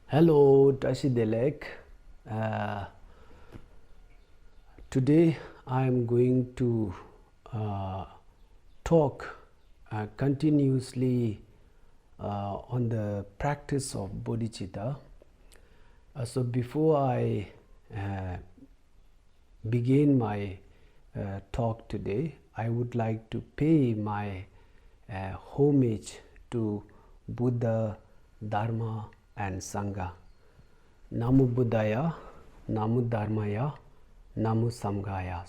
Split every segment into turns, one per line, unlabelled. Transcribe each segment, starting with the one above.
Hello, Tashi Delek. Uh, Today I am going to talk continuously on the practice of bodhicitta. So before I begin my talk today, I would like to pay my homage to Buddha, Dharma and Sangha. Namo Buddhaya, Namo Dharmaya, Namo Samghaya.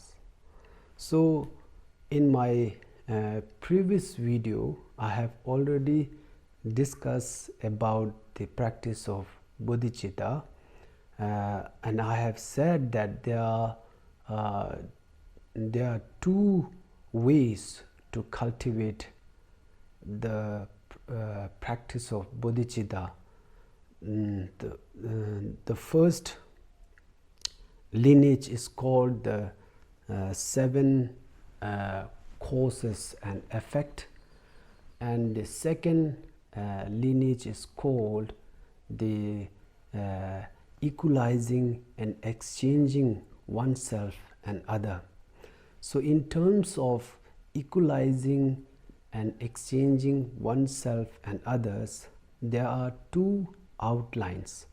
So in my previous video, I have already discussed about the practice of bodhicitta, and I have said that there are two ways to cultivate the practice of bodhicitta. The first lineage is called the seven causes and effect, and the second lineage is called the equalizing and exchanging oneself and other. So in terms of equalizing and exchanging oneself and others, there are two outlines.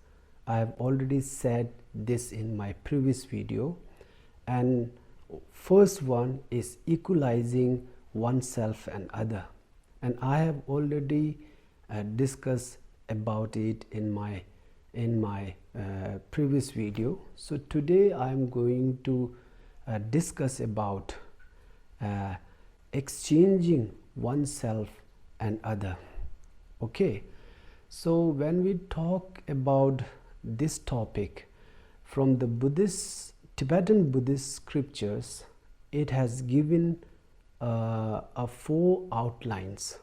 I have already said this in my previous video, and first one is equalizing oneself and other, and I have already discussed about it in my previous video. So today I am going to discuss about exchanging oneself and other. Okay, so when we talk about this topic from the Tibetan Buddhist scriptures, it has given four outlines.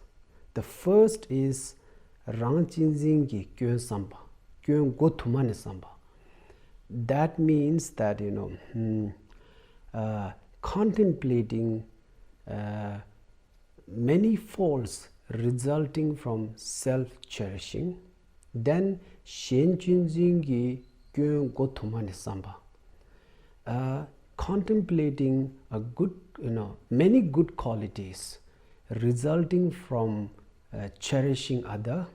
The first is Rangchinzingi Kyön Samba, Kyön Gothumane Samba. That means that contemplating many faults resulting from self-cherishing. Then Shenjunzingi Kyön Gothumane Samba, contemplating a good, many good qualities resulting from cherishing other.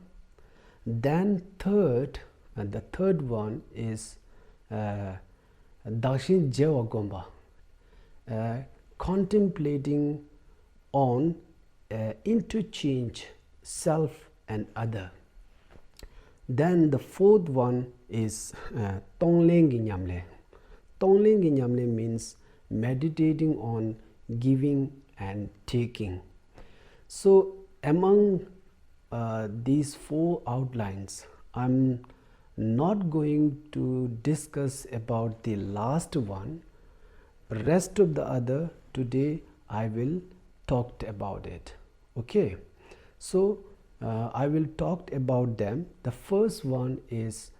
Then the third one is Dakshin Jewa Gomba, contemplating on interchange self and other. Then the fourth one is Tonglengi Nyamle. Tonglengi Nyamle means meditating on giving and taking. So among these four outlines, I'm not going to discuss about the last one. Rest of the other today I will talk about it. Okay, so I will talk about them. The first one is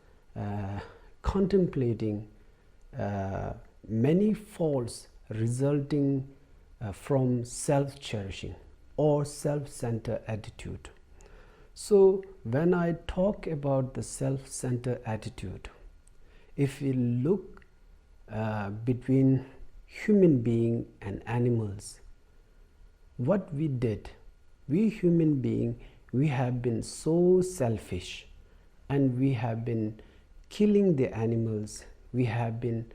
contemplating many faults resulting from self-cherishing or self-centered attitude. So when I talk about the self-centered attitude, if we look between human being and animals, what we did, we human being, we have been so selfish, and we have been killing the animals. We have been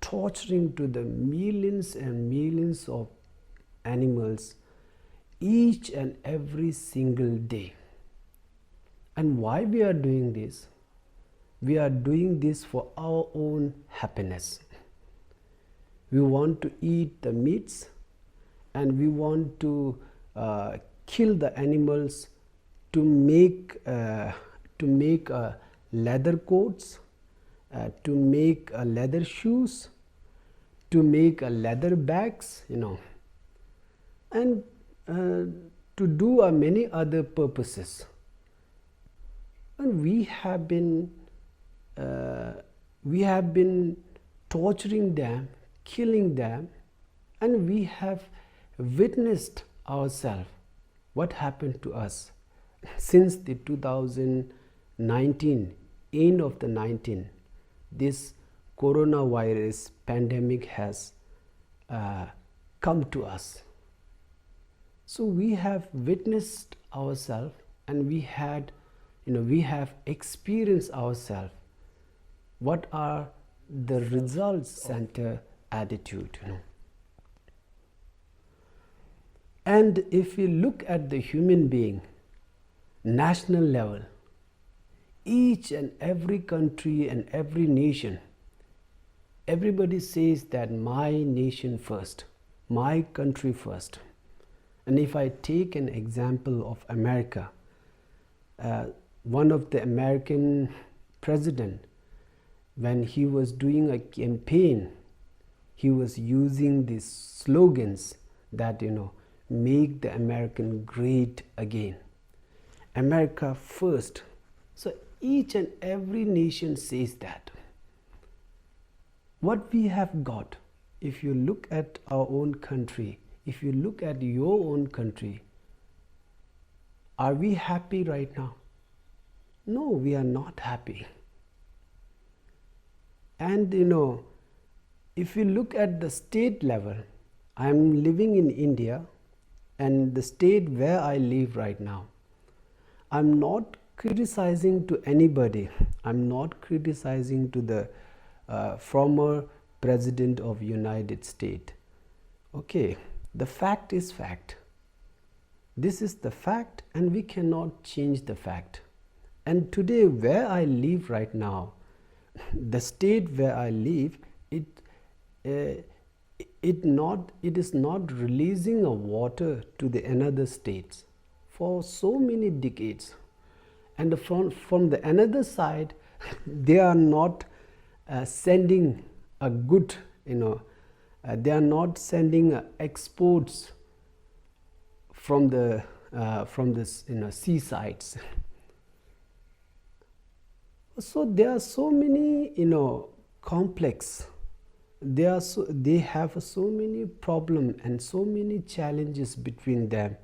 torturing to the millions and millions of animals each and every single day. And why we are doing this? We are doing this for our own happiness. We want to eat the meats, and we want to kill the animals to make leather coats, to make leather shoes, to make leather bags, and to do many other purposes. And we have been torturing them, killing them, and we have witnessed ourselves what happened to us since the 2019 end of the 19, this coronavirus pandemic has come to us. So we have witnessed ourselves, and we have experienced ourselves what are the results center attitude. And if we look at the human being, national level, each and every country and every nation, everybody says that my nation first, my country first. And if I take an example of America, one of the American president, when he was doing a campaign, he was using these slogans that make the American great again. America first. So each and every nation says that. What we have got, if you look at our own country, if you look at your own country, are we happy right now? No, we are not happy. And if you look at the state level, I am living in India, and the state where I live right now, I'm not criticizing to anybody. I'm not criticizing to the former president of United States. Okay, the fact is fact. This is the fact, and we cannot change the fact. And today, where I live right now, the state where I live, it is not releasing a water to the another states for so many decades, and from the another side, they are not sending a good, they are not sending exports from the seasides. So there are so many complex. They have so many problems and so many challenges between them,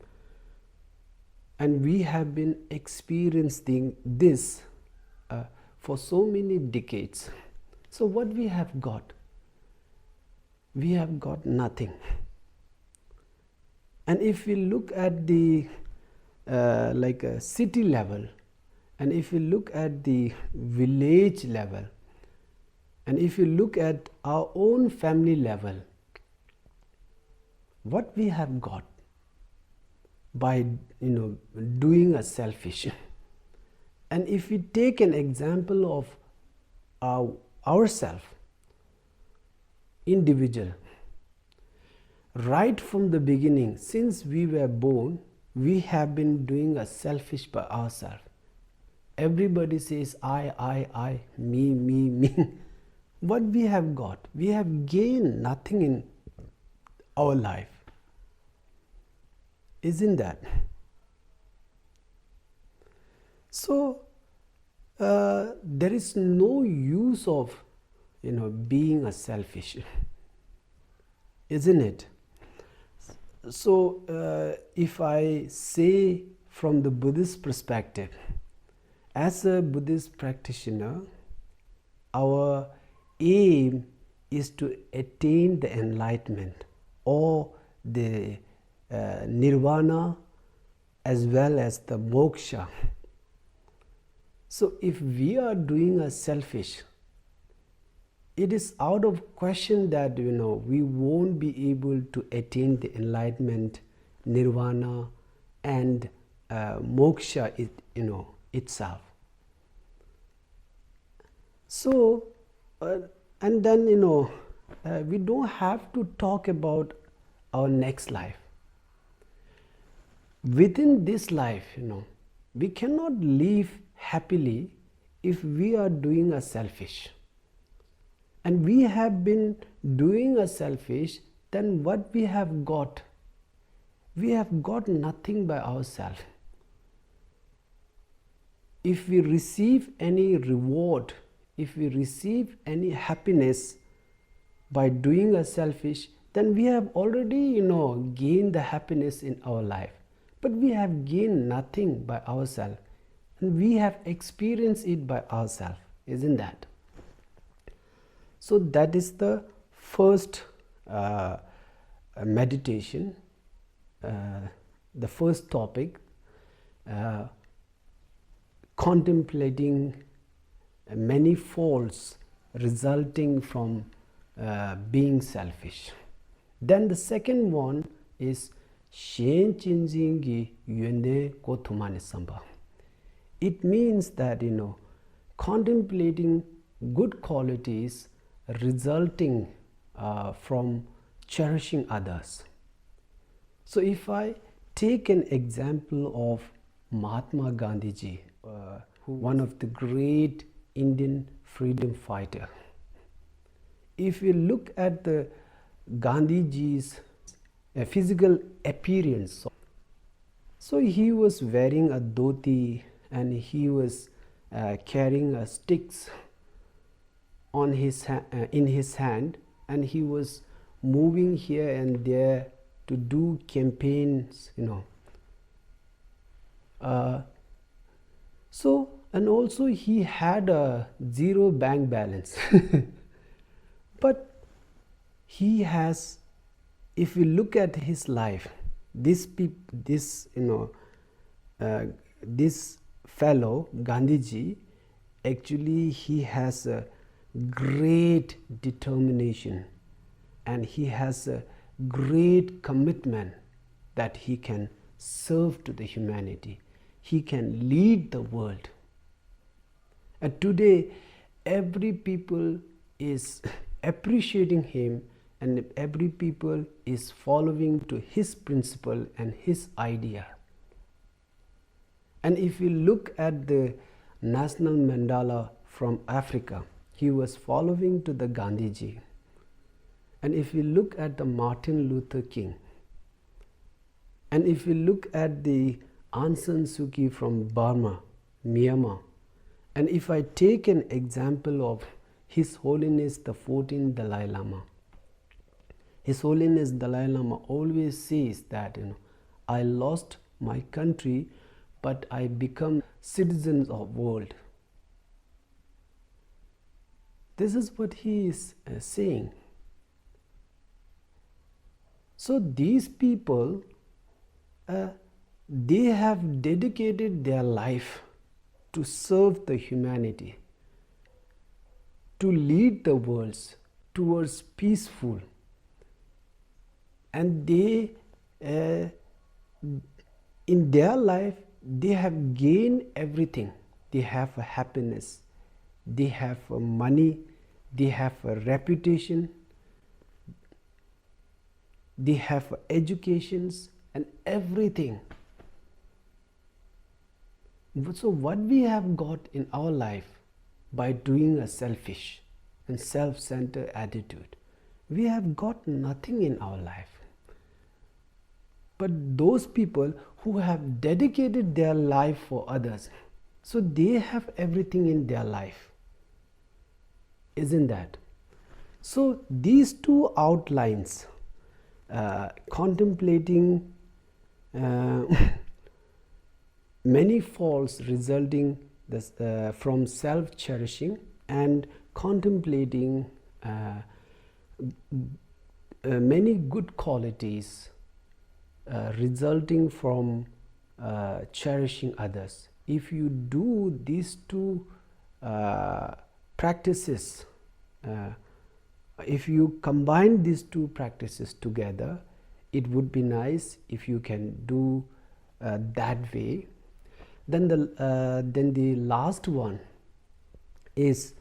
and we have been experiencing this for so many decades. So what we have got? We have got nothing. And if we look at the like a city level, and if you look at the village level, and if you look at our own family level, what we have got by doing a selfish. And if we take an example of ourselves, individual, right from the beginning, since we were born, we have been doing a selfish by ourselves. Everybody says I, me. What we have got? We have gained nothing in our life. Isn't that? So there is no use of being a selfish, isn't it? So if I say from the Buddhist perspective, as a Buddhist practitioner, our aim is to attain the enlightenment or the nirvana as well as the moksha. So if we are doing a selfish, it is out of question that we won't be able to attain the enlightenment, nirvana, and moksha itself. So and then we don't have to talk about our next life. Within this life, we cannot live happily if we are doing a selfish. And we have been doing a selfish, then what we have got? We have got nothing by ourselves. If we receive any reward, if we receive any happiness by doing a selfish, then we have already gained the happiness in our life. But we have gained nothing by ourselves. and we have experienced it by ourselves, isn't that? So that is the first meditation, the first topic, contemplating many faults resulting from being selfish. Then the second one is Shen Chinzingi Yuende Kotumani Samba. It means that, contemplating good qualities resulting from cherishing others. So if I take an example of Mahatma Gandhi ji, one of the great Indian freedom fighter. If you look at the Gandhi ji's physical appearance, so he was wearing a dhoti and he was carrying a sticks on his in his hand, and he was moving here and there to do campaigns, so, and also he had a zero bank balance. But he has, if you look at his life, this fellow Gandhiji, actually he has a great determination and he has a great commitment that he can serve to the humanity. He can lead the world. And today, every people is appreciating him, and every people is following to his principle and his idea. And if you look at the National Mandala from Africa, he was following to the Gandhiji. And if you look at the Martin Luther King, and if you look at the Aung San Suu Kyi from Burma, Myanmar, and if I take an example of His Holiness the 14th Dalai Lama, His Holiness Dalai Lama always says that, I lost my country, but I become citizens of world. This is what he is saying. So these people, they have dedicated their life to serve the humanity, to lead the world towards peaceful, and they in their life they have gained everything. They have a happiness, they have a money, they have a reputation, they have educations and everything. So what we have got in our life by doing a selfish and self-centered attitude, we have got nothing in our life. But those people who have dedicated their life for others, so they have everything in their life, isn't that? So these two outlines, contemplating many faults resulting from self-cherishing, and contemplating many good qualities resulting from cherishing others. If you do these two practices, if you combine these two practices together, it would be nice if you can do that way. Then the last one is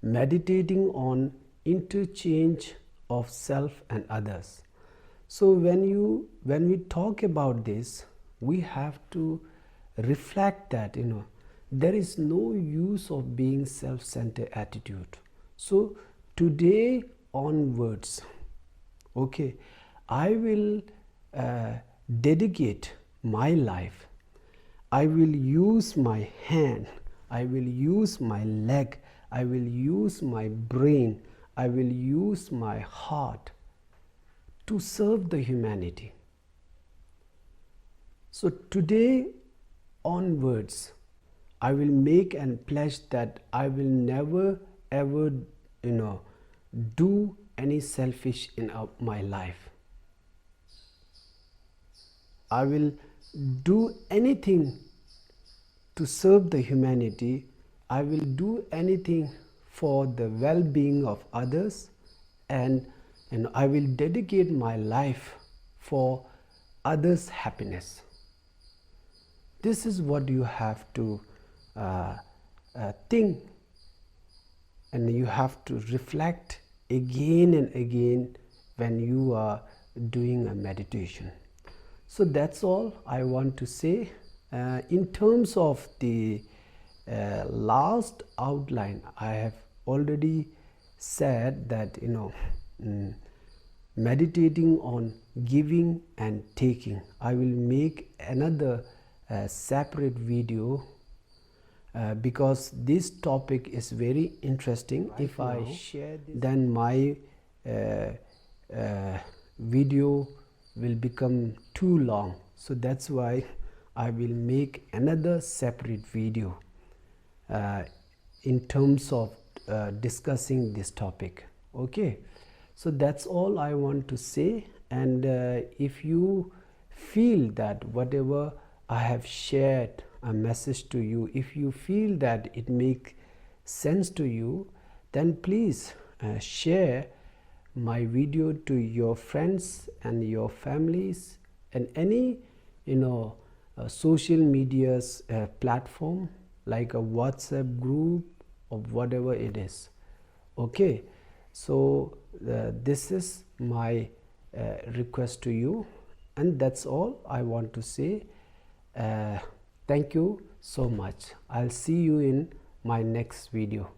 meditating on interchange of self and others. So when we talk about this, we have to reflect that there is no use of being self-centered attitude. So today onwards, okay, I will dedicate my life. I will use my hand, I will use my leg, I will use my brain, I will use my heart to serve the humanity. So today onwards, I will make and pledge that I will never ever, do any selfish in my life. I will do anything to serve the humanity. I will do anything for the well-being of others, and I will dedicate my life for others' happiness. This is what you have to think, and you have to reflect again and again when you are doing a meditation. So that's all I want to say. In terms of the last outline, I have already said that meditating on giving and taking. I will make another separate video because this topic is very interesting. Right, if I share this, then my video will become too long. So that's why I will make another separate video in terms of discussing this topic. Okay, so that's all I want to say. And if you feel that whatever I have shared a message to you, if you feel that it makes sense to you, then please share my video to your friends and your families and any social media's platform, like a WhatsApp group or whatever it is. Okay, so this is my request to you, and that's all I want to say. Thank you so much. I'll see you in my next video.